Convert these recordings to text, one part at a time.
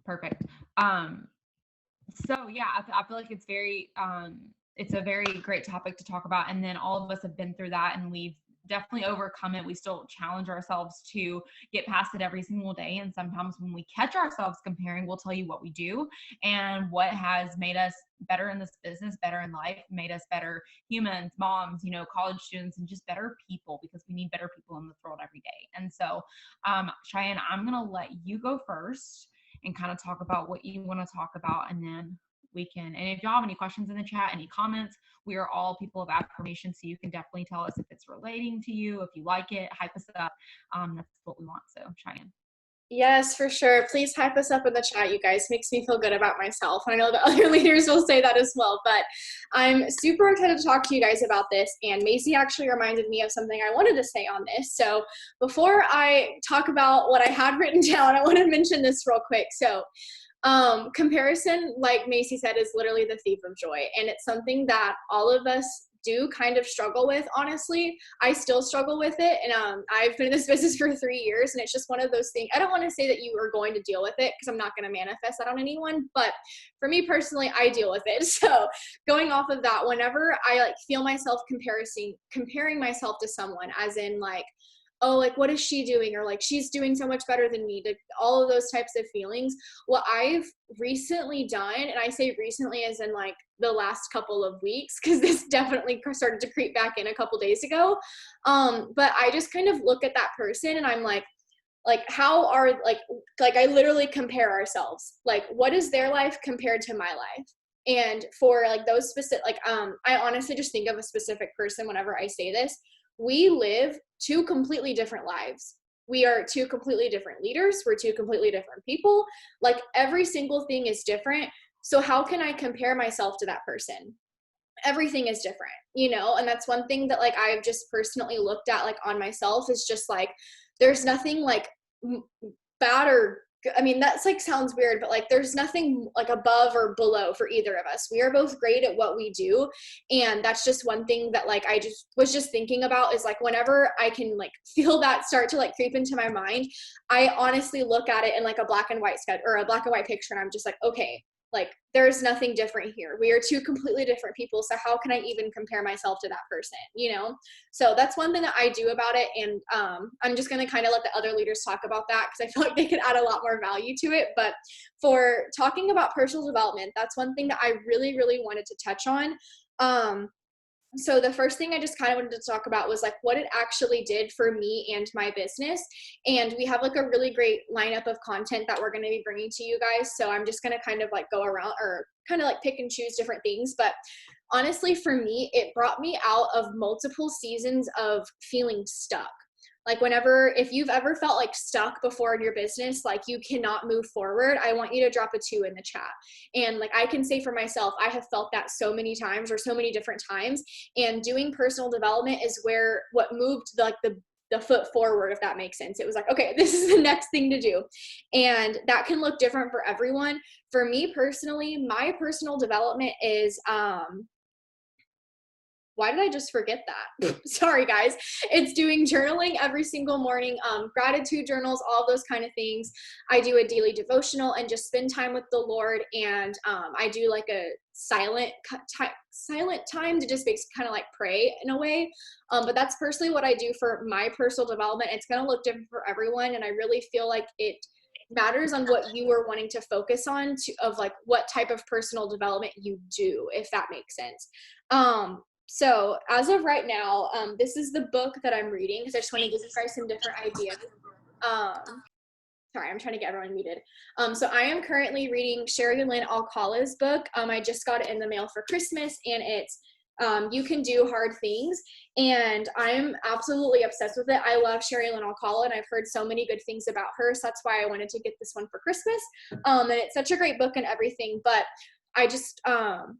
Perfect. So yeah, I feel like it's a very great topic to talk about. And then all of us have been through that and we've definitely overcome it. We still challenge ourselves to get past it every single day. And sometimes when we catch ourselves comparing, we'll tell you what we do and what has made us better in this business, better in life, made us better humans, moms, college students, and just better people, because we need better people in this world every day. And so, Cheyenne, I'm going to let you go first and kind of talk about what you want to talk about. And then and if y'all have any questions in the chat, any comments, we are all people of affirmation. So you can definitely tell us if it's relating to you, if you like it, hype us up. That's what we want. So Cheyenne. Yes, for sure. Please hype us up in the chat, you guys. Makes me feel good about myself. I know the other leaders will say that as well, but I'm super excited to talk to you guys about this. And Macy actually reminded me of something I wanted to say on this. So before I talk about what I had written down, I want to mention this real quick. So comparison, like Macy said, is literally the thief of joy. And it's something that all of us do kind of struggle with. Honestly, I still struggle with it. And I've been in this business for 3 years, and it's just one of those things. I don't want to say that you are going to deal with it, because I'm not going to manifest that on anyone. But for me personally, I deal with it. So going off of that, whenever I feel myself comparing myself to someone, as in oh, what is she doing? Or she's doing so much better than me, all of those types of feelings. What I've recently done, and I say recently as in the last couple of weeks, because this definitely started to creep back in a couple days ago. But I just kind of look at that person and I'm how are, I literally compare ourselves. What is their life compared to my life? And for those specific, I honestly just think of a specific person whenever I say this. We live 2 completely different lives. We are 2 completely different leaders. We're 2 completely different people. Every single thing is different. So how can I compare myself to that person? Everything is different, and that's one thing that I've just personally looked at on myself, is just there's nothing bad or, I mean, that's sounds weird, but there's nothing above or below for either of us. We are both great at what we do. And that's just one thing that I just was just thinking about, is whenever I can feel that start to creep into my mind, I honestly look at it in a black and white sketch or a black and white picture. And I'm just okay, there's nothing different here. We are 2 completely different people. So how can I even compare myself to that person? So that's one thing that I do about it. And I'm just going to kind of let the other leaders talk about that, because I feel like they could add a lot more value to it. But for talking about personal development, that's one thing that I really, really wanted to touch on. So the first thing I just kind of wanted to talk about was what it actually did for me and my business. And we have a really great lineup of content that we're going to be bringing to you guys. So I'm just going to kind of go around, or kind of pick and choose different things. But honestly, for me, it brought me out of multiple seasons of feeling stuck. If you've ever felt stuck before in your business, you cannot move forward, I want you to drop a 2 in the chat. And I can say for myself, I have felt that so many times, or so many different times. And doing personal development is what moved the foot forward, if that makes sense. It was okay, this is the next thing to do. And that can look different for everyone. For me personally, my personal development is, why did I just forget that? Sorry, guys. It's doing journaling every single morning, gratitude journals, all those kind of things. I do a daily devotional and just spend time with the Lord. And I do a silent time to just basically kind of pray in a way. But that's personally what I do for my personal development. It's going to look different for everyone. And I really feel it matters on what you are wanting to focus on, of what type of personal development you do, if that makes sense. So as of right now, this is the book that I'm reading, because I just want to give you guys some different ideas. Sorry, I'm trying to get everyone muted. So I am currently reading Sherry Lynn Alcala's book. I just got it in the mail for Christmas, and it's You Can Do Hard Things. And I'm absolutely obsessed with it. I love Sherry Lynn Alcala, and I've heard so many good things about her. So that's why I wanted to get this one for Christmas. And it's such a great book and everything. But I just,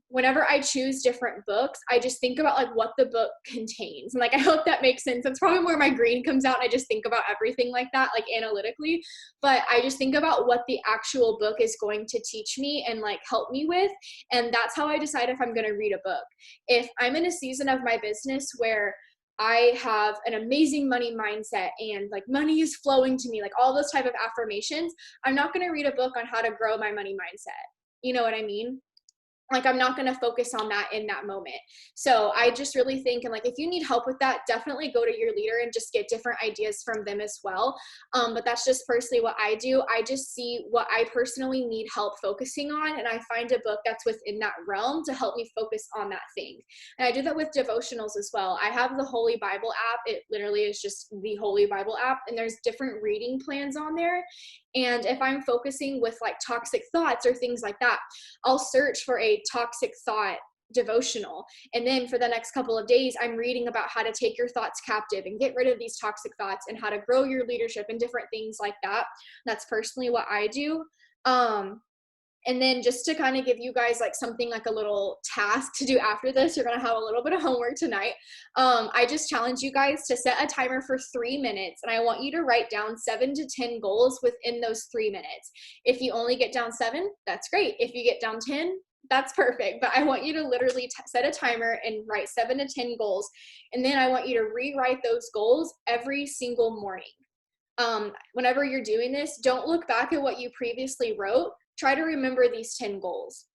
whenever I choose different books, I just think about what the book contains. And I hope that makes sense. That's probably where my green comes out. And I just think about everything like that, analytically. But I just think about what the actual book is going to teach me and help me with. And that's how I decide if I'm going to read a book. If I'm in a season of my business where I have an amazing money mindset and like money is flowing to me, like all those type of affirmations. I'm not going to read a book on how to grow my money mindset. You know what I mean? Like I'm not going to focus on that in that moment. So I just really think, and like if you need help with that, definitely go to your leader and just get different ideas from them as well. But that's just personally what I do. I just see what I personally need help focusing on, and I find a book that's within that realm to help me focus on that thing. And I do that with devotionals as well. I have the Holy Bible app. It literally is just the Holy Bible app, and there's different reading plans on there. And if I'm focusing with like toxic thoughts or things like that, I'll search for a toxic thought devotional. And then for the next couple of days, I'm reading about how to take your thoughts captive and get rid of these toxic thoughts and how to grow your leadership and different things like that. That's personally what I do. And then just to kind of give you guys like something like a little task to do after this, you're going to have a little bit of homework tonight. I just challenge you guys to set a timer for 3 minutes, and I want you to write down 7 to 10 goals within those 3 minutes. If you only get down 7, that's great. If you get down 10, that's perfect. But I want you to literally set a timer and write 7 to 10 goals. And then I want you to rewrite those goals every single morning. Whenever you're doing this, don't look back at what you previously wrote. Try to remember these 10 goals.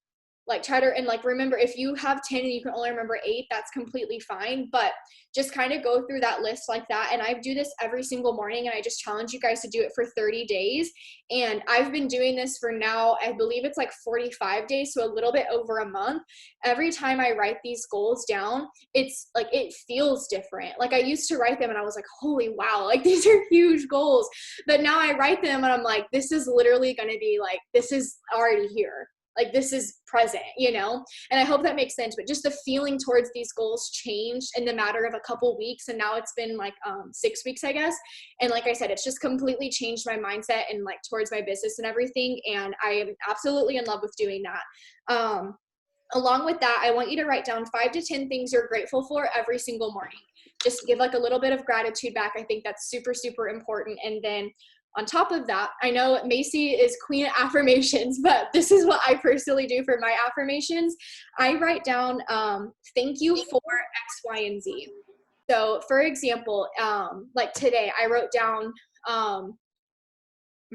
Like remember, if you have 10 and you can only remember 8, that's completely fine. But just kind of go through that list like that. And I do this every single morning, and I just challenge you guys to do it for 30 days. And I've been doing this for now, I believe it's like 45 days, so a little bit over a month. Every time I write these goals down, it's like, it feels different. Like I used to write them and I was like, holy wow, like these are huge goals. But now I write them and I'm like, this is literally going to be like, this is already here. Like this is present, you know? And I hope that makes sense. But just the feeling towards these goals changed in the matter of a couple weeks. And now it's been like 6 weeks, I guess. And like I said, it's just completely changed my mindset and like towards my business and everything. And I am absolutely in love with doing that. Along with that, I want you to write down 5 to 10 things you're grateful for every single morning. Just give like a little bit of gratitude back. I think that's super, super important. And then on top of that, I know Macy is queen of affirmations, but this is what I personally do for my affirmations. I write down, thank you for X, Y, and Z. So for example, like today I wrote down, I'm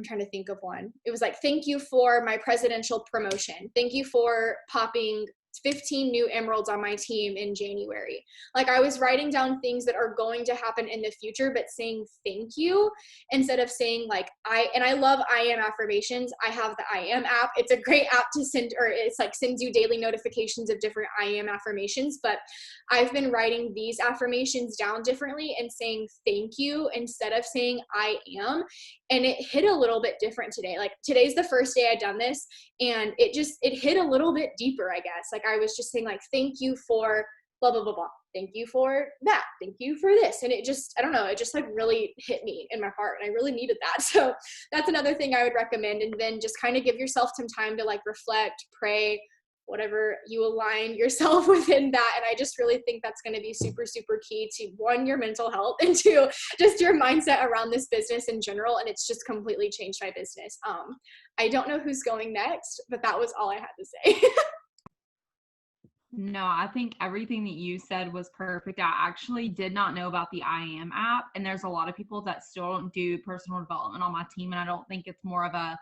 trying to think of one. It was like, thank you for my presidential promotion. Thank you for popping 15 new emeralds on my team in January. Like I was writing down things that are going to happen in the future, but saying thank you instead of saying like I love I am affirmations. I have the I am app. It's a great app to send, or it's like sends you daily notifications of different I am affirmations. But I've been writing these affirmations down differently and saying thank you instead of saying I am. And it hit a little bit different today. Like today's the first day I'd done this, and it hit a little bit deeper, I guess. Like I was just saying like, thank you for blah, blah, blah, blah. Thank you for that. Thank you for this. And it just, I don't know, it just like really hit me in my heart, and I really needed that. So that's another thing I would recommend. And then just kind of give yourself some time to like reflect, pray, whatever you align yourself within that. And I just really think that's going to be super, super key to, one, your mental health, and two, just your mindset around this business in general. And it's just completely changed my business. I don't know who's going next, but that was all I had to say. No, I think everything that you said was perfect. I actually did not know about the I Am app, and there's a lot of people that still don't do personal development on my team, and I don't think it's more of a,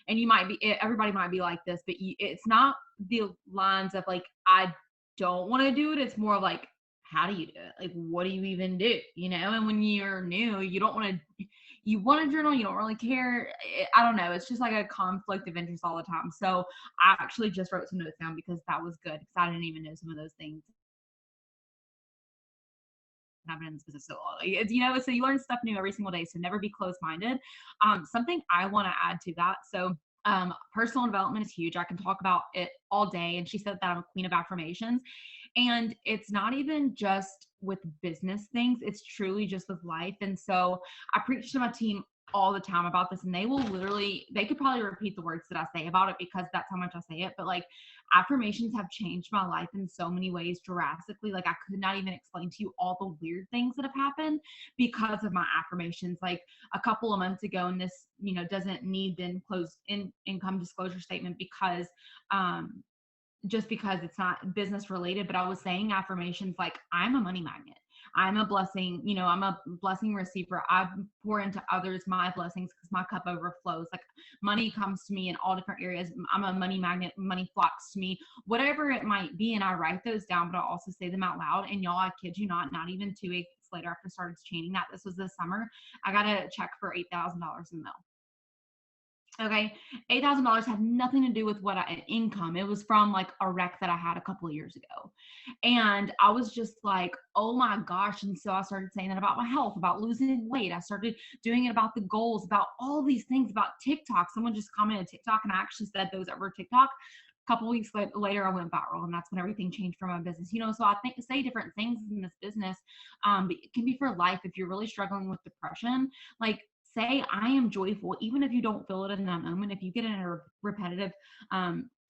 and you might be, everybody might be like this, but it's not the lines of like, I don't want to do it. It's more of like, how do you do it? Like, what do you even do? You know? And when you're new, you don't want to, you want to journal, you don't really care. I don't know. It's just like a conflict of interest all the time. So I actually just wrote some notes down because that was good, because I didn't even know some of those things. I've been in this business so long. It's, you know, so you learn stuff new every single day. So never be closed-minded. Something I want to add to that. So personal development is huge. I can talk about it all day. And she said that I'm a queen of affirmations. And it's not even just with business things. It's truly just with life. And so I preach to my team all the time about this, and they will literally, they could probably repeat the words that I say about it because that's how much I say it. But like, affirmations have changed my life in so many ways drastically. Like I could not even explain to you all the weird things that have happened because of my affirmations. Like a couple of months ago, and this, you know, doesn't need the income disclosure statement because, just because it's not business related, but I was saying affirmations like, I'm a money magnet. I'm a blessing, you know, I'm a blessing receiver. I pour into others my blessings because my cup overflows. Like money comes to me in all different areas. I'm a money magnet, money flocks to me, whatever it might be. And I write those down, but I also say them out loud. And y'all, I kid you not even 2 weeks later after I started chanting that, this was this summer, I got a check for $8,000 in the mail. Okay, $8,000 had nothing to do with income. It was from like a wreck that I had a couple of years ago. And I was just like, oh my gosh. And so I started saying that about my health, about losing weight. I started doing it about the goals, about all these things, about TikTok. Someone just commented TikTok, and I actually said those over TikTok. A couple weeks later, I went viral, and that's when everything changed for my business. You know, so I think say different things in this business, but it can be for life. If you're really struggling with depression, like say I am joyful, even if you don't feel it in that moment. If you get in a repetitive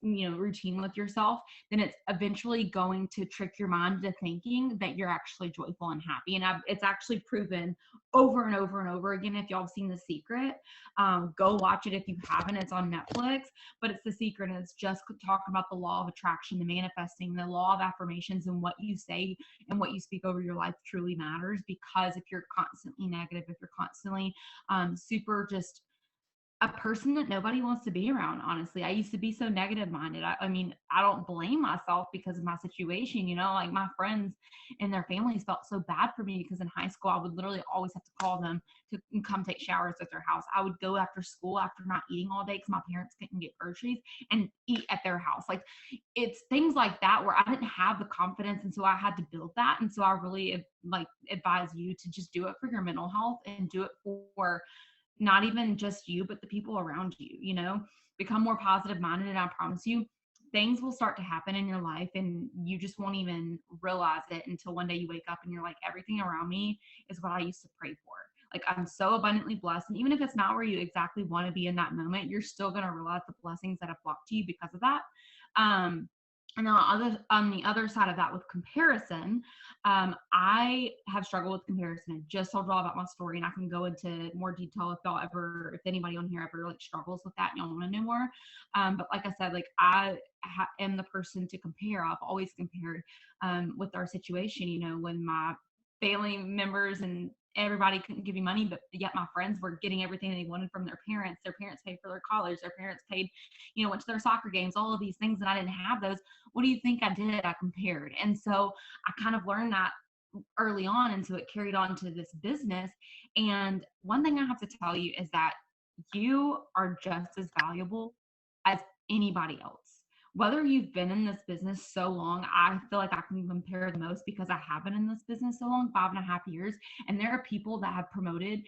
routine with yourself, then it's eventually going to trick your mind into thinking that you're actually joyful and happy. And it's actually proven over and over and over again. If y'all have seen The Secret, go watch it if you haven't. It's on Netflix, but it's The Secret, and it's just talking about the law of attraction, the manifesting, the law of affirmations, and what you say and what you speak over your life truly matters. Because if you're constantly negative, if you're constantly super just a person that nobody wants to be around, honestly. I used to be so negative minded. I mean, I don't blame myself because of my situation, you know, like my friends and their families felt so bad for me because in high school, I would literally always have to call them to come take showers at their house. I would go after school after not eating all day because my parents couldn't get groceries and eat at their house. Like it's things like that where I didn't have the confidence. And so I had to build that. And so I really like advise you to just do it for your mental health and do it for not even just you, but the people around you, you know, become more positive minded. And I promise you, things will start to happen in your life and you just won't even realize it until one day you wake up and you're like, everything around me is what I used to pray for. Like I'm so abundantly blessed. And even if it's not where you exactly want to be in that moment, you're still going to realize the blessings that have flocked to you because of that. And then on the other side of that with comparison, I have struggled with comparison. I just told y'all about my story, and I can go into more detail if anybody on here ever like struggles with that and y'all want to know more. But like I said, like I am the person to compare. I've always compared with our situation, you know, when my family members and everybody couldn't give me money, but yet my friends were getting everything they wanted from their parents. Their parents paid for their college. Their parents paid, you know, went to their soccer games, all of these things, and I didn't have those. What do you think I did? I compared. And so I kind of learned that early on. And so it carried on to this business. And one thing I have to tell you is that you are just as valuable as anybody else. Whether you've been in this business so long, I feel like I can compare the most because I have been in this business so long, 5.5 years. And there are people that have promoted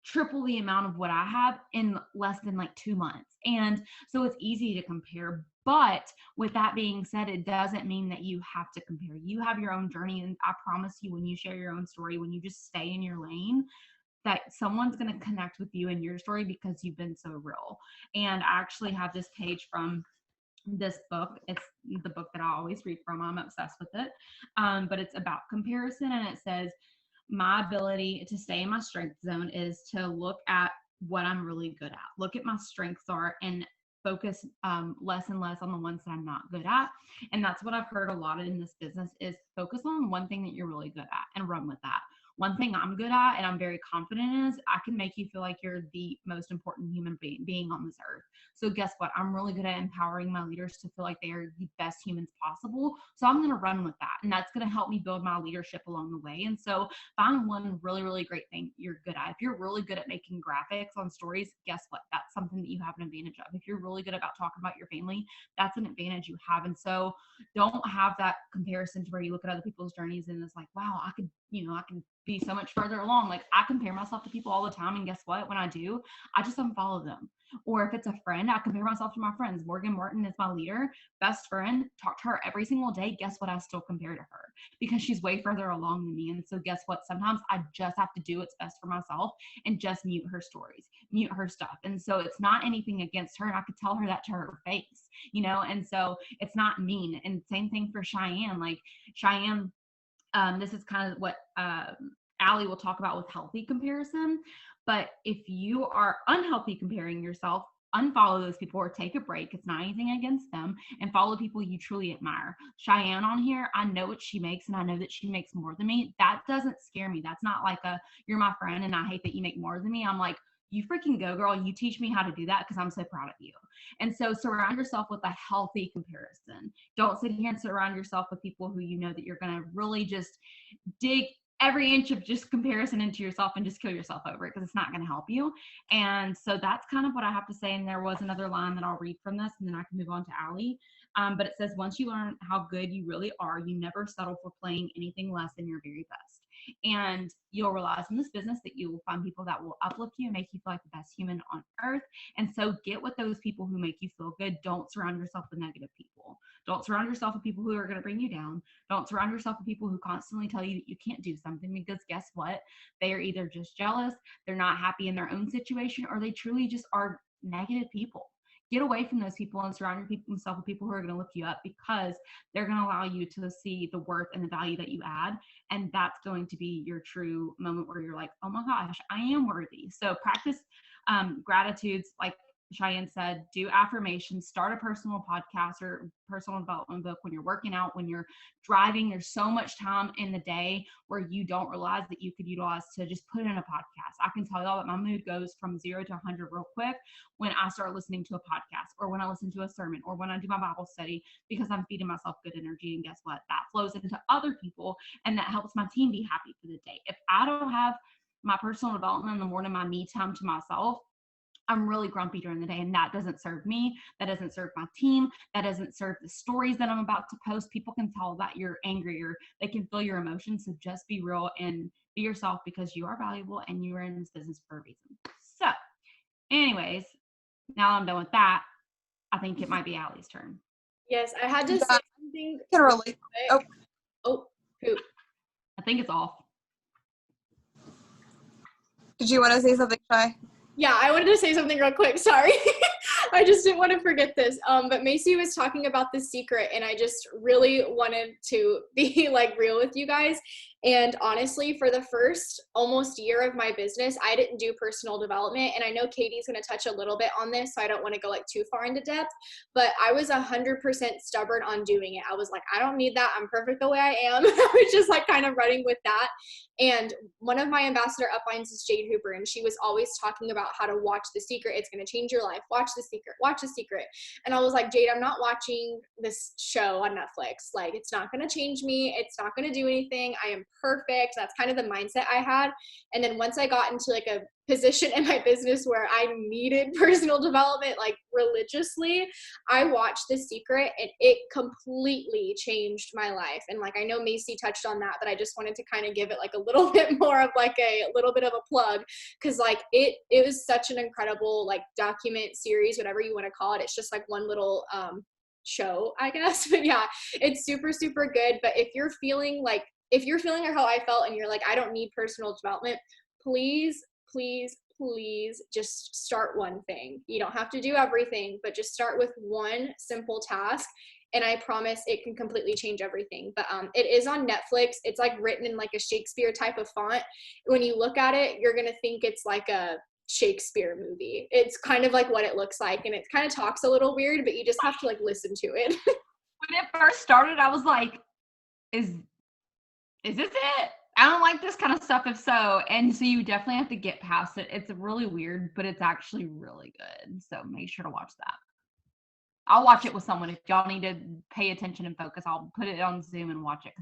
triple the amount of what I have in less than like 2 months. And so it's easy to compare. But with that being said, it doesn't mean that you have to compare. You have your own journey. And I promise you, when you share your own story, when you just stay in your lane, that someone's going to connect with you in your story because you've been so real. And I actually have this page from this book. It's the book that I always read from. I'm obsessed with it. But it's about comparison. And it says, my ability to stay in my strength zone is to look at what I'm really good at, look at my strengths are, and focus less and less on the ones that I'm not good at. And that's what I've heard a lot in this business is focus on one thing that you're really good at and run with that. One thing I'm good at and I'm very confident in is I can make you feel like you're the most important human being on this earth. So guess what? I'm really good at empowering my leaders to feel like they are the best humans possible. So I'm going to run with that. And that's going to help me build my leadership along the way. And so find one really, really great thing you're good at. If you're really good at making graphics on stories, guess what? That's something that you have an advantage of. If you're really good about talking about your family, that's an advantage you have. And so don't have that comparison to where you look at other people's journeys and it's like, wow, I could be so much further along. Like I compare myself to people all the time. And guess what? When I do, I just unfollow them. Or if it's a friend, I compare myself to my friends. Morgan Martin is my leader, best friend, talk to her every single day. Guess what? I still compare to her because she's way further along than me. And so guess what? Sometimes I just have to do what's best for myself and just mute her stories, mute her stuff. And so it's not anything against her. And I could tell her that to her face, you know? And so it's not mean. And same thing for Cheyenne. Like Cheyenne, this is kind of what Allie will talk about with healthy comparison. But if you are unhealthy comparing yourself, unfollow those people or take a break. It's not anything against them, and follow people you truly admire. Cheyenne on here, I know what she makes and I know that she makes more than me. That doesn't scare me. That's not like you're my friend and I hate that you make more than me. I'm like, you freaking go, girl. You teach me how to do that because I'm so proud of you. And so surround yourself with a healthy comparison. Don't sit here and surround yourself with people who you know that you're going to really just dig every inch of just comparison into yourself and just kill yourself over it, because it's not going to help you. And so that's kind of what I have to say. And there was another line that I'll read from this and then I can move on to Allie. But it says, once you learn how good you really are, you never settle for playing anything less than your very best. And you'll realize in this business that you will find people that will uplift you and make you feel like the best human on earth. And so get with those people who make you feel good. Don't surround yourself with negative people. Don't surround yourself with people who are going to bring you down. Don't surround yourself with people who constantly tell you that you can't do something, because guess what? They are either just jealous, they're not happy in their own situation, or they truly just are negative people. Get away from those people and surround yourself with people who are going to lift you up, because they're going to allow you to see the worth and the value that you add. And that's going to be your true moment where you're like, oh my gosh, I am worthy. So practice gratitudes, like Cheyenne said. Do affirmations, start a personal podcast or personal development book when you're working out, when you're driving. There's so much time in the day where you don't realize that you could utilize to just put in a podcast. I can tell y'all that my mood goes from 0 to 100 real quick when I start listening to a podcast, or when I listen to a sermon, or when I do my Bible study, because I'm feeding myself good energy. And guess what? That flows into other people, and that helps my team be happy for the day. If I don't have my personal development in the morning, my me time to myself, I'm really grumpy during the day, and that doesn't serve me. That doesn't serve my team. That doesn't serve the stories that I'm about to post. People can tell that you're angry, or they can feel your emotions. So just be real and be yourself, because you are valuable and you are in this business for a reason. So anyways, now I'm done with that. I think it might be Allie's turn. Yes, I had to say something. Can relate. Oh, poop. I think it's off. Did you want to say something, Shy? Yeah, I wanted to say something real quick. Sorry. I just didn't want to forget this. But Macy was talking about The Secret, and I just really wanted to be like real with you guys. And honestly, for the first almost year of my business, I didn't do personal development. And I know Katie's going to touch a little bit on this, so I don't want to go like too far into depth, but I was 100% stubborn on doing it. I was like, I don't need that. I'm perfect the way I am. I was just like kind of running with that. And one of my ambassador uplines is Jade Hooper, and she was always talking about how to watch The Secret. It's going to change your life. Watch The Secret. Watch The Secret. And I was like, Jade, I'm not watching this show on Netflix. Like, it's not going to change me. It's not going to do anything. I am perfect. That's kind of the mindset I had. And then once I got into like a position in my business where I needed personal development like religiously, I watched The Secret, and it completely changed my life. And like, I know Macy touched on that, but I just wanted to kind of give it like a little bit more of like a little bit of a plug, because like it was such an incredible like document series, whatever you want to call it. It's just like one little show, I guess. But yeah, it's super, super good. But if you're feeling how I felt and you're like, I don't need personal development, please just start one thing. You don't have to do everything, but just start with one simple task, and I promise it can completely change everything. But it is on Netflix. It's like written in like a Shakespeare type of font. When you look at it, you're gonna think it's like a Shakespeare movie. It's kind of like what it looks like, and it kind of talks a little weird, but you just have to like listen to it. When it first started, I was like, is this it? I don't like this kind of stuff, if so. And so you definitely have to get past it. It's really weird, but it's actually really good. So make sure to watch that. I'll watch it with someone. If y'all need to pay attention and focus, I'll put it on Zoom and watch it.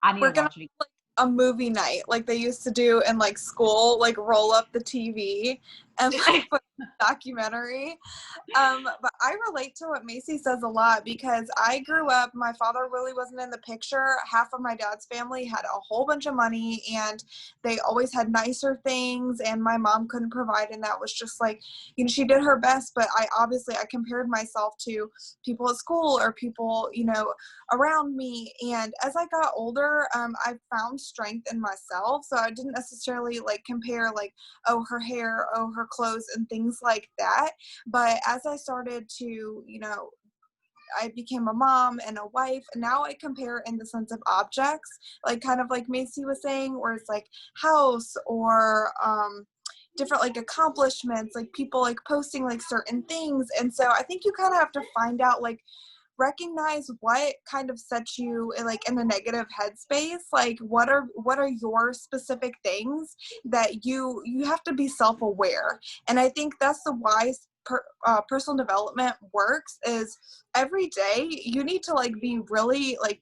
I need to watch it. Like a movie night like they used to do in like school, like roll up the TV and like put a documentary. But I relate to what Macy says a lot, because I grew up, my father really wasn't in the picture. Half of my dad's family had a whole bunch of money, and they always had nicer things, and my mom couldn't provide, and that was just like, you know, she did her best, but I compared myself to people at school or people, you know, around me. And as I got older, I found strength in myself. So I didn't necessarily like compare like, oh, her hair, oh, her clothes and things like that. But as I started to, you know, I became a mom and a wife, and now I compare in the sense of objects, like kind of like Macy was saying, where it's like house or, different like accomplishments, like people like posting like certain things. And so I think you kind of have to find out, like, recognize what kind of sets you like in a negative headspace. Like what are your specific things that you have to be self-aware. And I think that's the wise personal development works, is every day you need to like be really like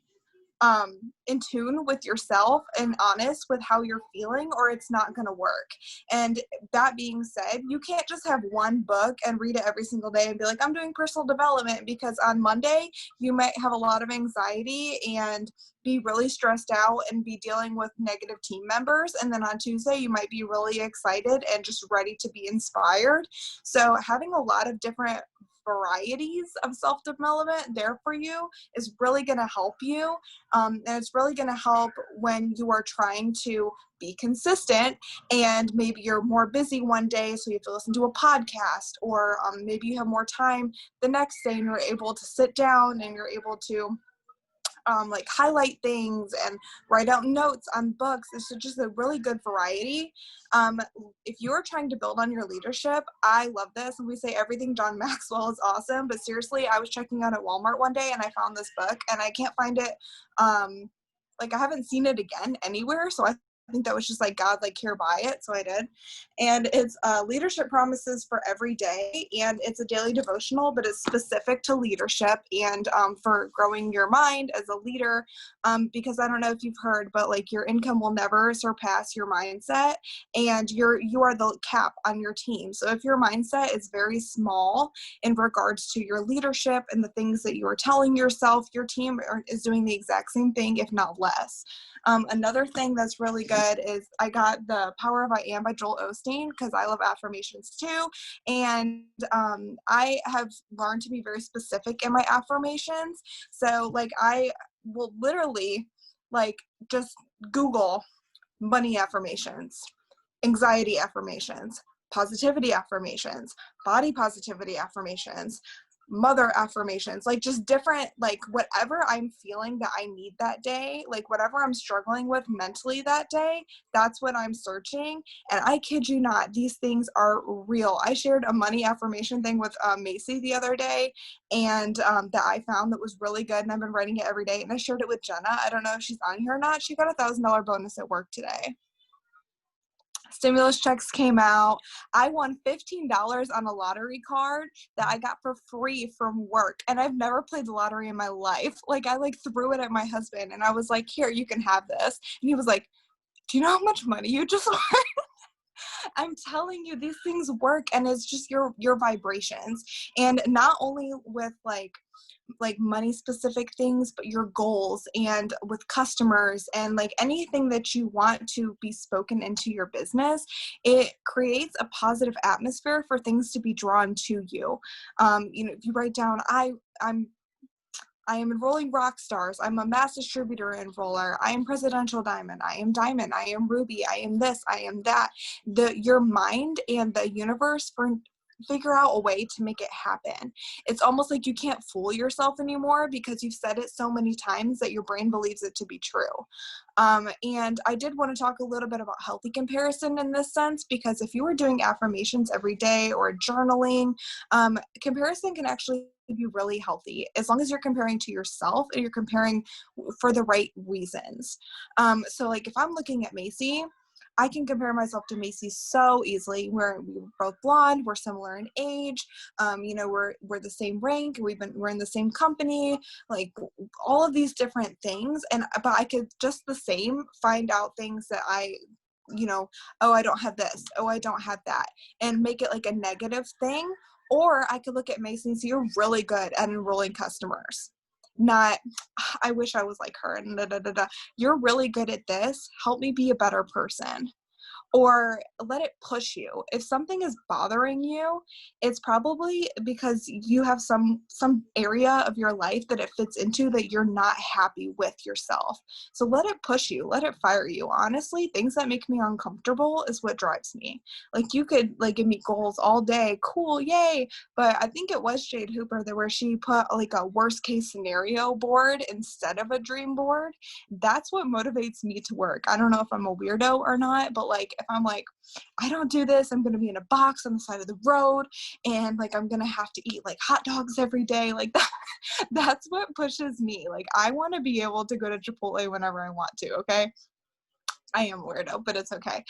in tune with yourself and honest with how you're feeling, or it's not going to work. And that being said, you can't just have one book and read it every single day and be like, I'm doing personal development, because on Monday you might have a lot of anxiety and be really stressed out and be dealing with negative team members. And then on Tuesday, you might be really excited and just ready to be inspired. So having a lot of different varieties of self-development there for you is really going to help you. And it's really going to help when you are trying to be consistent, and maybe you're more busy one day, so you have to listen to a podcast, or maybe you have more time the next day and you're able to sit down and you're able to like highlight things and write out notes on books. It's just a really good variety. If you're trying to build on your leadership, I love this. And we say everything John Maxwell is awesome, but seriously, I was checking out at Walmart one day and I found this book and I can't find it. Like I haven't seen it again anywhere. So I think that was just like God, like, here, buy it. So I did. And it's leadership promises for every day. And it's a daily devotional, but it's specific to leadership and for growing your mind as a leader. Because I don't know if you've heard, but like your income will never surpass your mindset, and you are the cap on your team. So if your mindset is very small in regards to your leadership and the things that you are telling yourself, your team is doing the exact same thing, if not less. Another thing that's really good is I got The Power of I Am by Joel Osteen, because I love affirmations too. And I have learned to be very specific in my affirmations. So like I will literally like just Google money affirmations, anxiety affirmations, positivity affirmations, body positivity affirmations, mother affirmations, like just different, like whatever I'm feeling that I need that day, like whatever I'm struggling with mentally that day, that's what I'm searching. And I kid you not, these things are real. I shared a money affirmation thing with Macy the other day, and that I found that was really good, and I've been writing it every day, and I shared it with Jenna. I don't know if she's on here or not. She got $1,000 bonus at work today. Stimulus checks came out. I won $15 on a lottery card that I got for free from work. And I've never played the lottery in my life. Like I like threw it at my husband and I was like, here, you can have this. And he was like, do you know how much money you just won? I'm telling you, these things work, and it's just your vibrations. And not only with like money specific things, but your goals and with customers and like anything that you want to be spoken into your business, it creates a positive atmosphere for things to be drawn to you. If you write down, I am enrolling rock stars, I'm a mass distributor enroller, I am presidential diamond, I am ruby, I am this, I am that. Your mind and the universe figure out a way to make it happen. It's almost like you can't fool yourself anymore because you've said it so many times that your brain believes it to be true. And I did want to talk a little bit about healthy comparison in this sense, because if you are doing affirmations every day or journaling, comparison can actually be really healthy as long as you're comparing to yourself and you're comparing for the right reasons. So like if I'm looking at Macy, I can compare myself to Macy so easily. We're both blonde. We're similar in age. We're the same rank. We're in the same company. Like all of these different things. But I could just the same find out things that I don't have this. Oh, I don't have that, and make it like a negative thing. Or I could look at Macy and see you're really good at enrolling customers. Not, I wish I was like her, and You're really good at this. Help me be a better person. Or let it push you. If something is bothering you, it's probably because you have some area of your life that it fits into that you're not happy with yourself. So let it push you, let it fire you. Honestly, things that make me uncomfortable is what drives me. Like you could like give me goals all day, cool, yay. But I think it was Jade Hooper where she put like a worst case scenario board instead of a dream board. That's what motivates me to work. I don't know if I'm a weirdo or not, but like if if I'm like, I don't do this, I'm going to be in a box on the side of the road, and like, I'm going to have to eat like hot dogs every day. Like that, that's what pushes me. Like, I want to be able to go to Chipotle whenever I want to. Okay. I am a weirdo, but it's okay.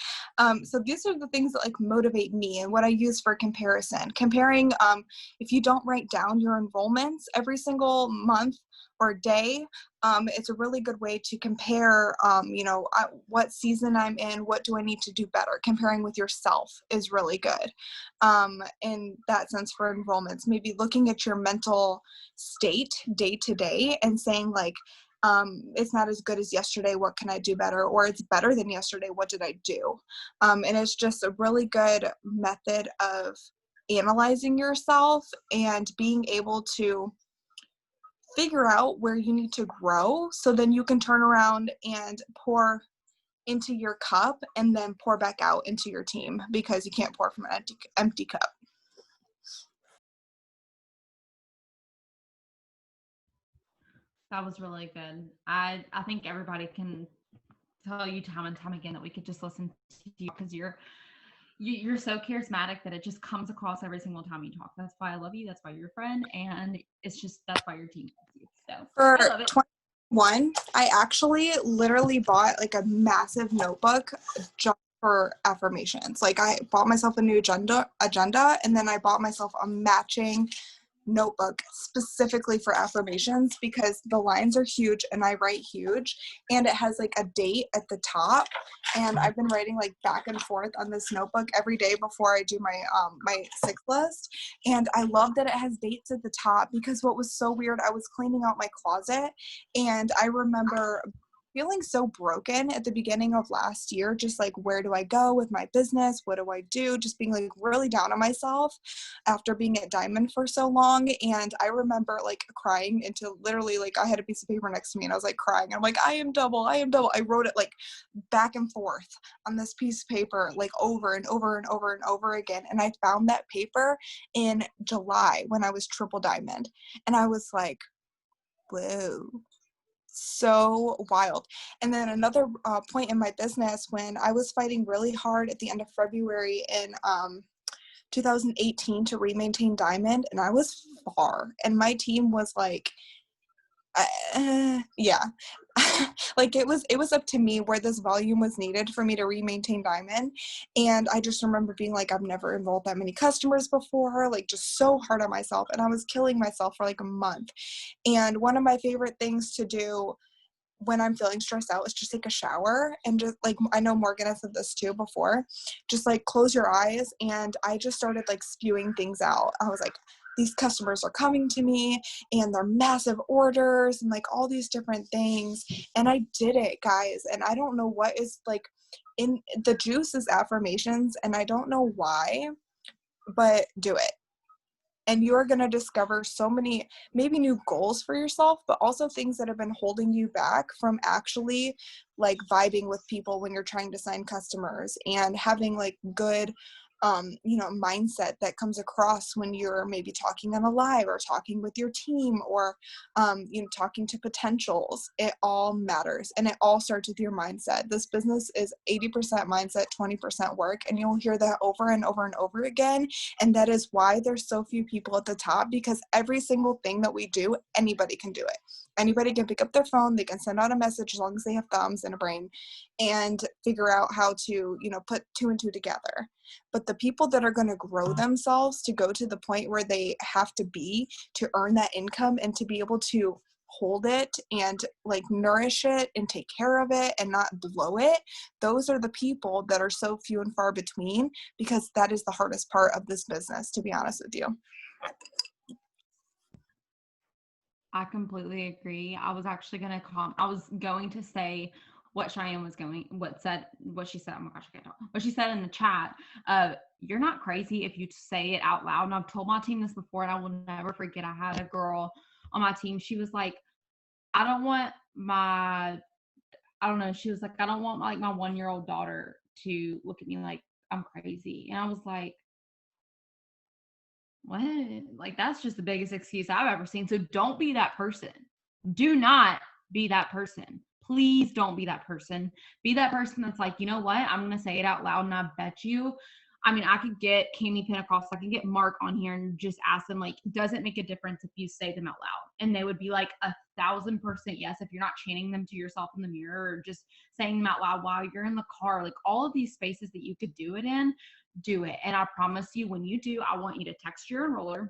So these are the things that like motivate me and what I use for comparison. Comparing, if you don't write down your enrollments every single month or day, it's a really good way to compare, what season I'm in, what do I need to do better. Comparing with yourself is really good in that sense for enrollments. Maybe looking at your mental state day to day and saying like, it's not as good as yesterday, what can I do better? Or it's better than yesterday, what did I do? And it's just a really good method of analyzing yourself and being able to figure out where you need to grow, so then you can turn around and pour into your cup and then pour back out into your team, because you can't pour from an empty cup. That was really good. I think everybody can tell you time and time again that we could just listen to you, because you're so charismatic that it just comes across every single time you talk. That's why I love you. That's why you're a friend, and it's just that's why your team loves you. So For I love it. 21, I actually literally bought like a massive notebook just for affirmations. Like, I bought myself a new agenda, and then I bought myself a matching notebook specifically for affirmations, because the lines are huge and I write huge, and it has like a date at the top, and I've been writing like back and forth on this notebook every day before I do my my 6 list. And I love that it has dates at the top, because what was so weird, I was cleaning out my closet and I remember feeling so broken at the beginning of last year, just like, where do I go with my business? What do I do? Just being like really down on myself after being at Diamond for so long. And I remember like crying into, literally, like, I had a piece of paper next to me and I was like crying. I'm like, I am double. I wrote it like back and forth on this piece of paper, like over and over and over and over again. And I found that paper in July when I was triple diamond. And I was like, whoa, so wild. And then another point in my business, when I was fighting really hard at the end of February in 2018 to re-maintain diamond, and I was far, and my team was like, yeah. Like, it was up to me where this volume was needed for me to re-maintain diamond. And I just remember being like, I've never enrolled that many customers before, like just so hard on myself, and I was killing myself for like a month. And one of my favorite things to do when I'm feeling stressed out is just take a shower, and just like, I know Morgan has said this too before, just like close your eyes. And I just started like spewing things out. I was like, these customers are coming to me and they're massive orders and like all these different things. And I did it, guys. And I don't know what is like in the juice is affirmations, and I don't know why, but do it. And you're going to discover so many maybe new goals for yourself, but also things that have been holding you back from actually like vibing with people when you're trying to sign customers, and having like good mindset that comes across when you're maybe talking on a live or talking with your team, or talking to potentials. It all matters, and it all starts with your mindset. This business is 80% mindset, 20% work, and you'll hear that over and over and over again. And that is why there's so few people at the top, because every single thing that we do, anybody can do it. Anybody can pick up their phone, they can send out a message, as long as they have thumbs and a brain, and figure out how to put 2 and 2 together. But the people that are going to grow themselves to go to the point where they have to be to earn that income, and to be able to hold it and like nourish it and take care of it and not blow it, those are the people that are so few and far between, because that is the hardest part of this business, to be honest with you. I completely agree. I was actually going to say what Cheyenne what she said. Oh my gosh, I can't talk. What she said in the chat. You're not crazy if you say it out loud. And I've told my team this before, and I will never forget. I had a girl on my team. She was like, I don't want my 1-year-old daughter to look at me like I'm crazy. And I was like, what? Like, that's just the biggest excuse I've ever seen. So don't be that person. Do not be that person. Please don't be that person. Be that person that's like, you know what? I'm going to say it out loud, and I bet you, I mean, I could get Cami Pentecost, I could get Mark on here and just ask them, like, does it make a difference if you say them out loud? And they would be like 1,000% yes. If you're not chanting them to yourself in the mirror or just saying them out loud while you're in the car, like all of these spaces that you could do it in, do it. And I promise you, when you do, I want you to text your enroller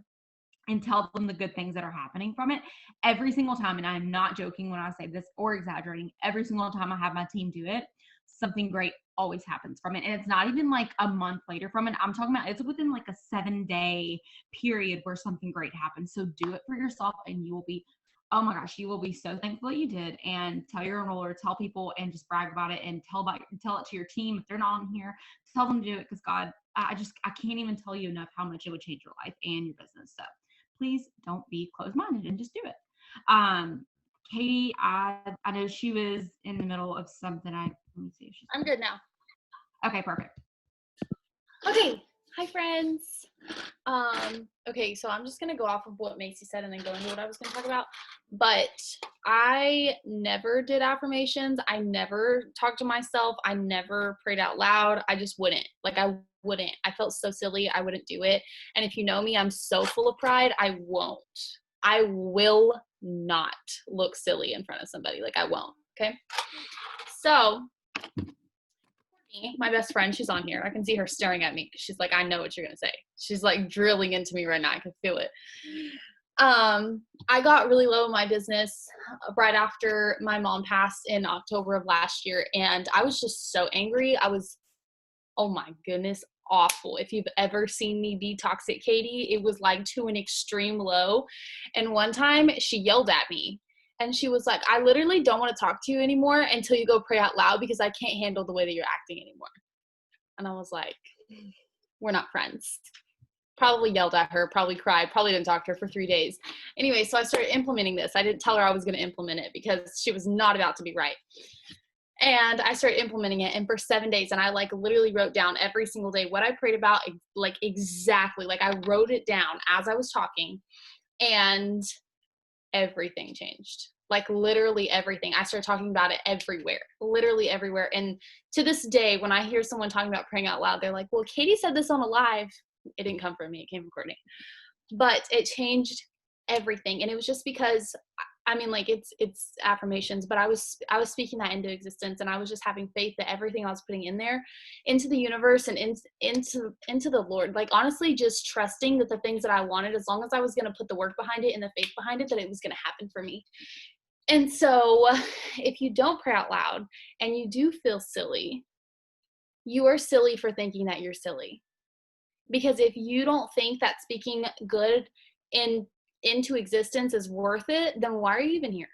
and tell them the good things that are happening from it every single time. And I'm not joking when I say this or exaggerating. Every single time I have my team do it, something great always happens from it. And it's not even like a month later from it. I'm talking about it's within like a 7-day period where something great happens. So do it for yourself, and you will be, oh my gosh, you will be so thankful that you did. And tell your enroller, tell people, and just brag about it, and tell it to your team. If they're not on here, tell them to do it, because God, I can't even tell you enough how much it would change your life and your business. So please don't be closed-minded and just do it. Katie, I know she was in the middle of something. Let me see if she's. I'm good now. Okay, perfect. Okay, hi friends. Okay, so I'm just gonna go off of what Macy said and then go into what I was gonna talk about. But I never did affirmations. I never talked to myself. I never prayed out loud. I just wouldn't. Like I wouldn't. I felt so silly. I wouldn't do it. And if you know me, I'm so full of pride. I won't. I will not look silly in front of somebody. Like I won't. Okay. So my best friend, she's on here. I can see her staring at me. She's like, I know what you're gonna say. She's like drilling into me right now. I can feel it. I got really low in my business right after my mom passed in October of last year, and I was just so angry. I was, oh my goodness, awful. If you've ever seen me be toxic, Katie, it was like to an extreme low. And one time she yelled at me. And she was like, I literally don't want to talk to you anymore until you go pray out loud, because I can't handle the way that you're acting anymore. And I was like, we're not friends. Probably yelled at her, probably cried, probably didn't talk to her for 3 days. Anyway, so I started implementing this. I didn't tell her I was going to implement it because she was not about to be right. And I started implementing it, and for 7 days, and I like literally wrote down every single day what I prayed about, like exactly, like I wrote it down as I was talking, and everything changed. Like literally everything. I started talking about it everywhere, literally everywhere. And to this day, when I hear someone talking about praying out loud, they're like, well, Katie said this on a live. It didn't come from me. It came from Courtney. But it changed everything. And it was just because, I mean, like it's affirmations, but I was speaking that into existence, and I was just having faith that everything I was putting in there, into the universe and into the Lord, like honestly, just trusting that the things that I wanted, as long as I was going to put the work behind it and the faith behind it, that it was going to happen for me. And so if you don't pray out loud and you do feel silly, you are silly for thinking that you're silly. Because if you don't think that speaking good into existence is worth it, then why are you even here?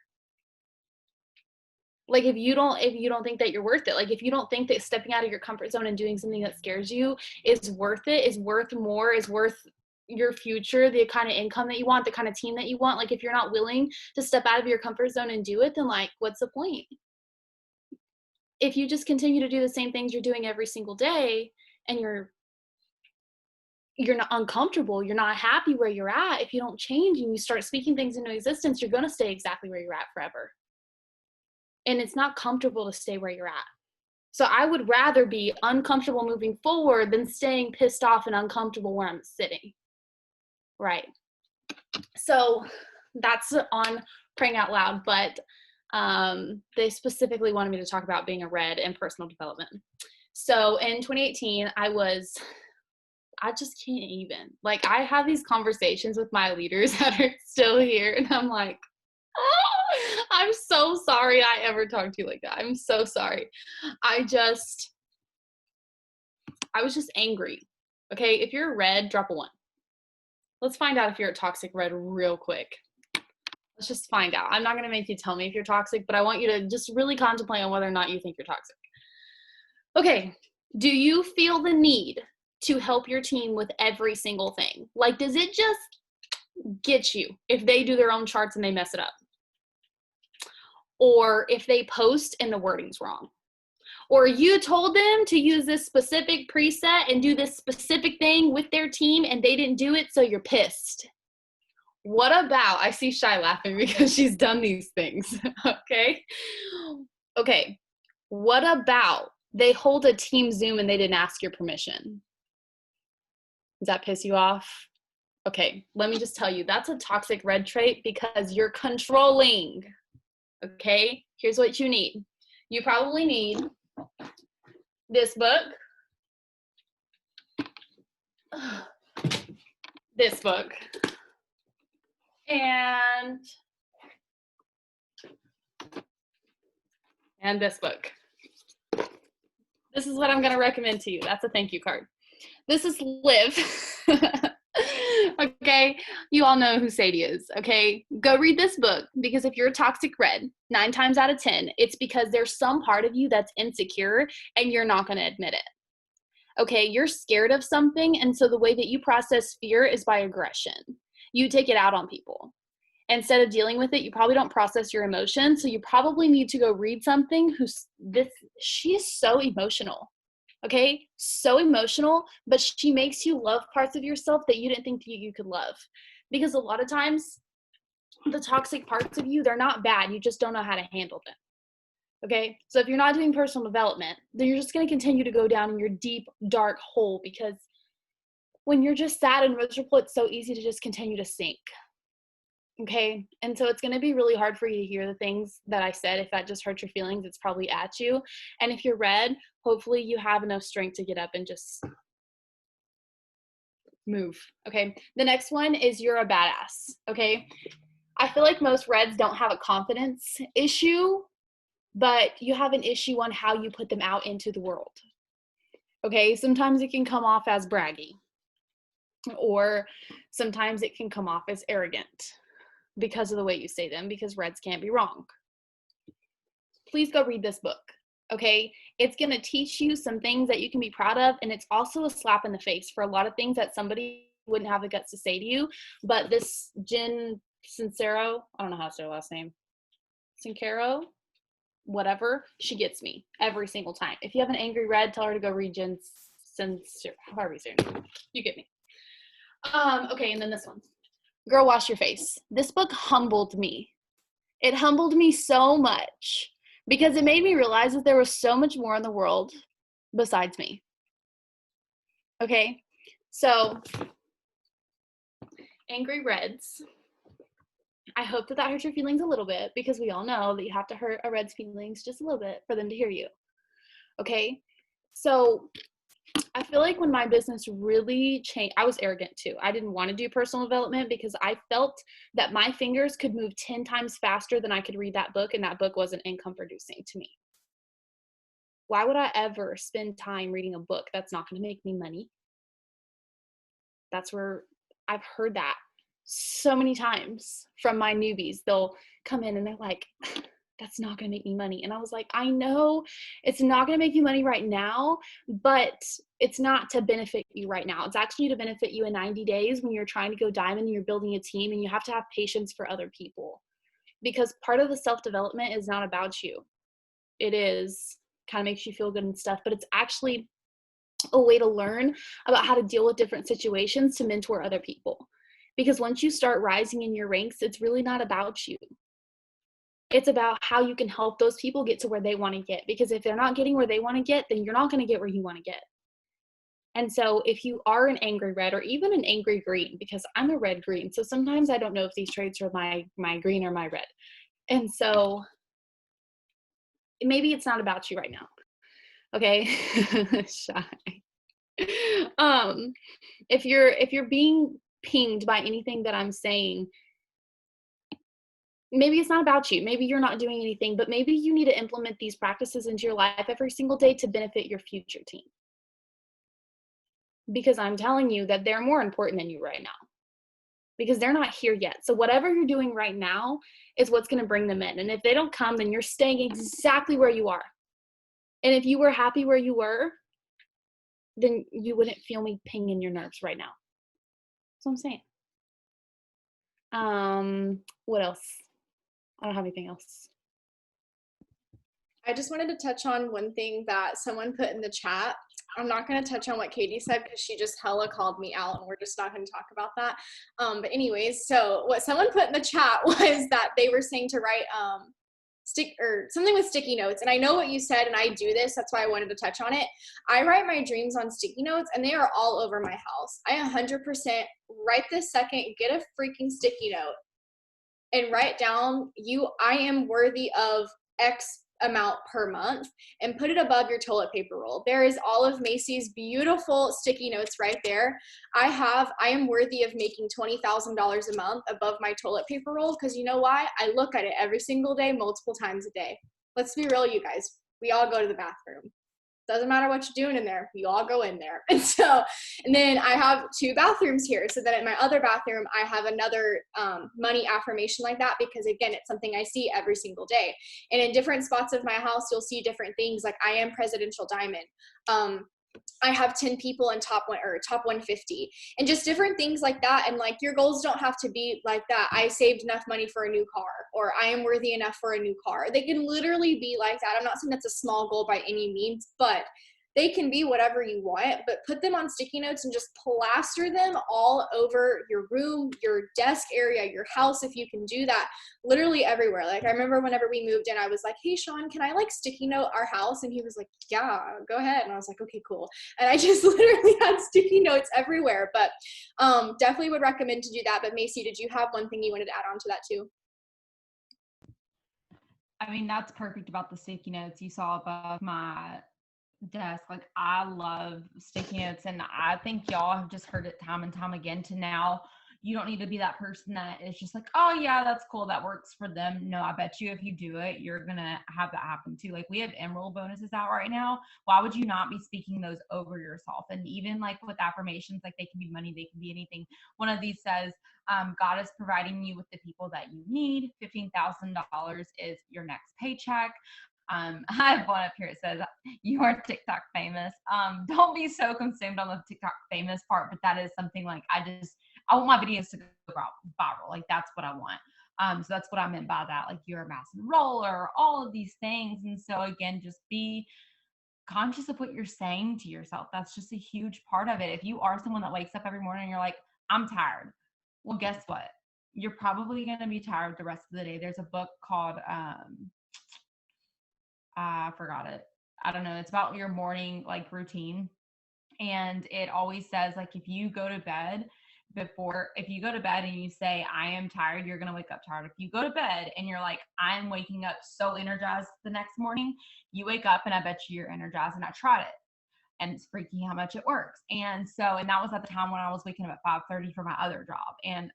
Like if you don't think that you're worth it, like if you don't think that stepping out of your comfort zone and doing something that scares you is worth it, is worth more, is worth your future, the kind of income that you want, the kind of team that you want, like if you're not willing to step out of your comfort zone and do it, then like what's the point? If you just continue to do the same things you're doing every single day, and you're not uncomfortable, you're not happy where you're at, if you don't change and you start speaking things into existence, you're going to stay exactly where you're at forever. And it's not comfortable to stay where you're at. So I would rather be uncomfortable moving forward than staying pissed off and uncomfortable where I'm sitting. Right. So that's on praying out loud, but they specifically wanted me to talk about being a red and personal development. So in 2018, I just can't even. Like, I have these conversations with my leaders that are still here, and I'm like, oh, I'm so sorry I ever talked to you like that. I'm so sorry. I was just angry. Okay, if you're a red, drop a 1. Let's find out if you're a toxic red real quick. Let's just find out. I'm not going to make you tell me if you're toxic, but I want you to just really contemplate on whether or not you think you're toxic. Okay, do you feel the need to help your team with every single thing? Like, does it just get you if they do their own charts and they mess it up? Or if they post and the wording's wrong? Or you told them to use this specific preset and do this specific thing with their team and they didn't do it, so you're pissed. What about, I see Shy laughing because she's done these things, okay? Okay. What about they hold a team Zoom and they didn't ask your permission? Does that piss you off? Okay, let me just tell you, that's a toxic red trait because you're controlling. Okay, here's what you need. You probably need this book, this book, and this book. This is what I'm going to recommend to you. That's a thank you card. This is Liv. Okay, you all know who Sadie is. Okay, go read this book, because if you're a toxic red, 9 times out of 10, it's because there's some part of you that's insecure and you're not going to admit it. Okay, you're scared of something, and so the way that you process fear is by aggression. You take it out on people. Instead of dealing with it, you probably don't process your emotions, so you probably need to go read something she is so emotional. Okay, so emotional, but she makes you love parts of yourself that you didn't think that you could love. Because a lot of times, the toxic parts of you, they're not bad, you just don't know how to handle them. Okay, so if you're not doing personal development, then you're just going to continue to go down in your deep, dark hole, because when you're just sad and miserable, it's so easy to just continue to sink. Okay, and so it's going to be really hard for you to hear the things that I said. If that just hurts your feelings, it's probably at you. And if you're red, hopefully you have enough strength to get up and just move. Okay, the next one is you're a badass. Okay, I feel like most reds don't have a confidence issue, but you have an issue on how you put them out into the world. Okay, sometimes it can come off as braggy, or sometimes it can come off as arrogant because of the way you say them, because reds can't be wrong. Please go read this book, okay? It's going to teach you some things that you can be proud of, and it's also a slap in the face for a lot of things that somebody wouldn't have the guts to say to you. But this Jen Sincero, I don't know how to say her last name, Sincero, whatever, she gets me every single time. If you have an angry red, tell her to go read Jen Sincero, however you say her name. You get me. Okay, and then this one. Girl, Wash Your Face. This book humbled me. It humbled me so much because it made me realize that there was so much more in the world besides me. Okay, so angry reds. I hope that hurt your feelings a little bit, because we all know that you have to hurt a red's feelings just a little bit for them to hear you. Okay, so I feel like when my business really changed, I was arrogant too. I didn't want to do personal development because I felt that my fingers could move 10 times faster than I could read that book, and that book wasn't income producing to me. Why would I ever spend time reading a book that's not going to make me money? That's where I've heard that so many times from my newbies. They'll come in and they're like, that's not going to make me money. And I was like, I know it's not going to make you money right now, but it's not to benefit you right now. It's actually to benefit you in 90 days when you're trying to go diamond and you're building a team, and you have to have patience for other people, because part of the self-development is not about you. It is kind of makes you feel good and stuff, but it's actually a way to learn about how to deal with different situations to mentor other people. Because once you start rising in your ranks, it's really not about you. It's about how you can help those people get to where they want to get. Because if they're not getting where they want to get, then you're not going to get where you want to get. And so if you are an angry red, or even an angry green, because I'm a red green, so sometimes I don't know if these traits are my green or my red. And so maybe it's not about you right now. Okay? Shy. If you're being pinged by anything that I'm saying, maybe it's not about you. Maybe you're not doing anything, but maybe you need to implement these practices into your life every single day to benefit your future team. Because I'm telling you that they're more important than you right now, because they're not here yet. So whatever you're doing right now is what's going to bring them in. And if they don't come, then you're staying exactly where you are. And if you were happy where you were, then you wouldn't feel me pinging your nerves right now. That's what I'm saying. What else? I don't have anything else. I just wanted to touch on one thing that someone put in the chat. I'm not going to touch on what Katie said because she just hella called me out, and we're just not going to talk about that. But anyways, so what someone put in the chat was that they were saying to write something with sticky notes. And I know what you said, and I do this. That's why I wanted to touch on it. I write my dreams on sticky notes, and they are all over my house. I 100% right this second, get a freaking sticky note and write down I am worthy of X amount per month, and put it above your toilet paper roll. There is all of Macy's beautiful sticky notes right there. I am worthy of making $20,000 a month above my toilet paper roll, because you know why? I look at it every single day, multiple times a day. Let's be real, you guys. We all go to the bathroom. Doesn't matter what you're doing in there, you all go in there. And then I have 2 bathrooms here. So then in my other bathroom, I have another money affirmation like that, because again, it's something I see every single day. And in different spots of my house, you'll see different things, like I am presidential diamond. I have 10 people in top 150, and just different things like that. And like, your goals don't have to be like that. I saved enough money for a new car, or I am worthy enough for a new car. They can literally be like that. I'm not saying that's a small goal by any means, but they can be whatever you want. But put them on sticky notes and just plaster them all over your room, your desk area, your house, if you can do that, literally everywhere. Like, I remember whenever we moved in, I was like, hey Sean, can I like sticky note our house? And he was like, yeah, go ahead. And I was like, okay, cool. And I just literally had sticky notes everywhere. But definitely would recommend to do that. But Macy, did you have one thing you wanted to add on to that too? I mean, that's perfect about the sticky notes you saw above my desk. Like, I love sticky notes, and I think y'all have just heard it time and time again to now. You don't need to be that person that is just like, oh yeah, that's cool, that works for them. No, I bet you if you do it, you're gonna have that happen too. Like, we have Emerald bonuses out right now. Why would you not be speaking those over yourself? And even like with affirmations, like, they can be money, they can be anything. One of these says, God is providing you with the people that you need. $15,000 is your next paycheck. I have one up here. It says, you are TikTok famous. Don't be so consumed on the TikTok famous part, but that is something like, I want my videos to go viral. Like, that's what I want. So that's what I meant by that. Like, you're a massive roller, all of these things. And so again, just be conscious of what you're saying to yourself. That's just a huge part of it. If you are someone that wakes up every morning and you're like, I'm tired. Well, guess what? You're probably going to be tired the rest of the day. There's a book called, I forgot it. I don't know. It's about your morning like routine. And it always says, like, if you go to bed and you say, I am tired, you're going to wake up tired. If you go to bed and you're like, I'm waking up so energized the next morning, you wake up and I bet you're energized. And I tried it, and it's freaky how much it works. And that was at the time when I was waking up at 5:30 for my other job. And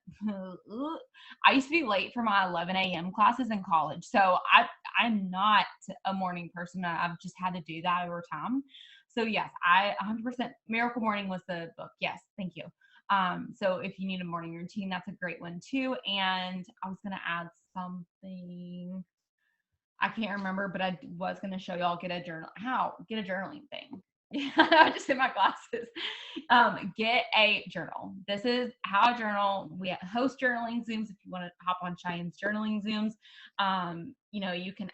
I used to be late for my 11 a.m. classes in college. So I'm not a morning person. I've just had to do that over time. So yes, I 100% Miracle Morning was the book. Yes. Thank you. So if you need a morning routine, that's a great one too. And I was going to add something. I can't remember, but I was going to show y'all get a journaling thing. I just hit my glasses. Get a journal. This is how I journal. We host journaling Zooms if you want to hop on Cheyenne's journaling Zooms. You can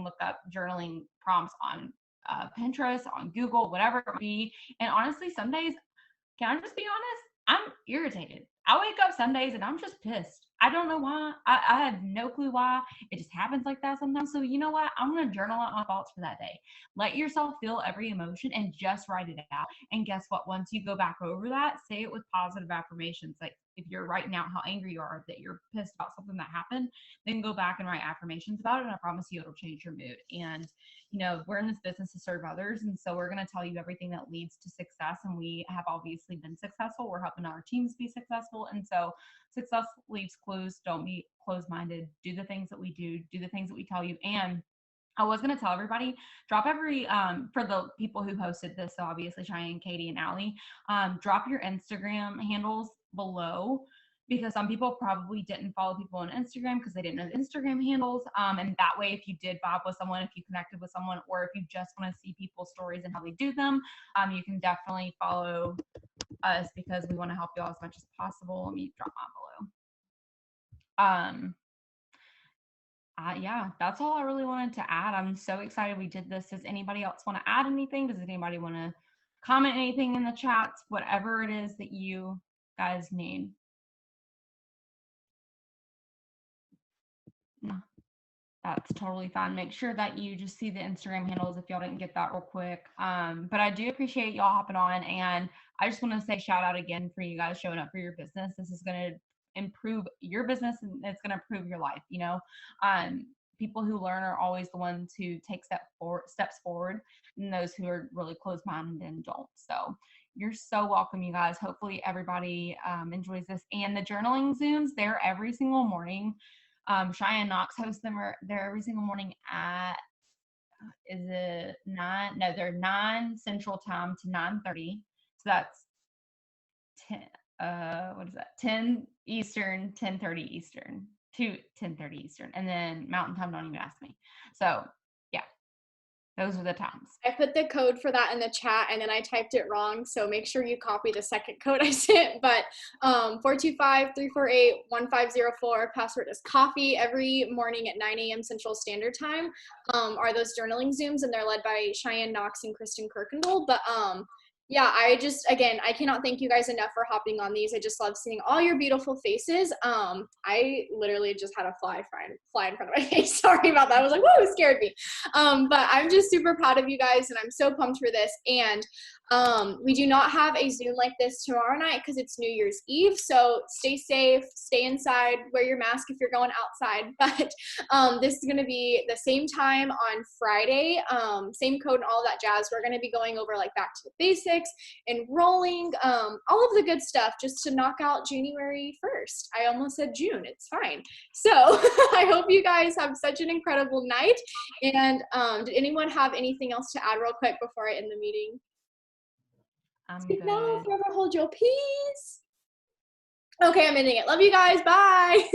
look up journaling prompts on Pinterest, on Google, whatever it be. And honestly, some days, can I just be honest? I'm irritated. I wake up some days and I'm just pissed. I don't know why. I have no clue why. It just happens like that sometimes. So you know what? I'm going to journal out my thoughts for that day. Let yourself feel every emotion and just write it out. And guess what? Once you go back over that, say it with positive affirmations. Like, if you're writing out how angry you are that you're pissed about something that happened, then go back and write affirmations about it. And I promise you it'll change your mood. And we're in this business to serve others. And so we're going to tell you everything that leads to success. And we have obviously been successful. We're helping our teams be successful. And so success leaves clues. Don't be closed-minded. Do the things that we do the things that we tell you. And I was going to tell everybody, drop for the people who hosted this, so obviously Cheyenne, Katie, and Allie, drop your Instagram handles below, because some people probably didn't follow people on Instagram because they didn't know the Instagram handles. And that way, if you did vibe with someone, if you connected with someone, or if you just want to see people's stories and how they do them, you can definitely follow us, because we want to help you all as much as possible. Let me drop mine below. Yeah, that's all I really wanted to add. I'm so excited we did this. Does anybody else want to add anything? Does anybody want to comment anything in the chats? Whatever it is that you guys need. No, That's totally fine. Make sure that you just see the Instagram handles if y'all didn't get that real quick. But I do appreciate y'all hopping on, and I just want to say shout out again for you guys showing up for your business. This is going to improve your business, and it's going to improve your life. People who learn are always the ones who take steps forward, and those who are really closed-minded and don't. So you're so welcome, you guys. Hopefully everybody enjoys this. And the journaling Zooms, they're every single morning. Cheyenne Knox hosts them. They're every single morning at, is it 9? No, they're 9 Central Time to 9:30. So that's 10. What is that? 10 Eastern, 10:30 Eastern to 10:30 Eastern, and then Mountain Time. Don't even ask me. So yeah, those are the times. I put the code for that in the chat, and then I typed it wrong, so make sure you copy the second code I sent. But 425-348-1504, password is coffee. Every morning at 9 a.m. Central Standard Time are those journaling Zooms, and they're led by Cheyenne Knox and Kristen Kirkendall. But yeah, again, I cannot thank you guys enough for hopping on these. I just love seeing all your beautiful faces. I literally just had a fly in front of my face. Sorry about that. I was like, whoa, it scared me. But I'm just super proud of you guys, and I'm so pumped for this. And we do not have a Zoom like this tomorrow night because it's New Year's Eve. So stay safe, stay inside, wear your mask if you're going outside. But this is going to be the same time on Friday, same code and all that jazz. We're going to be going over like back to the basics, enrolling, all of the good stuff just to knock out January 1st. I almost said June. It's fine. So I hope you guys have such an incredible night. And did anyone have anything else to add real quick before I end the meeting? Speak now, forever hold your peace. Okay, I'm ending it. Love you guys. Bye.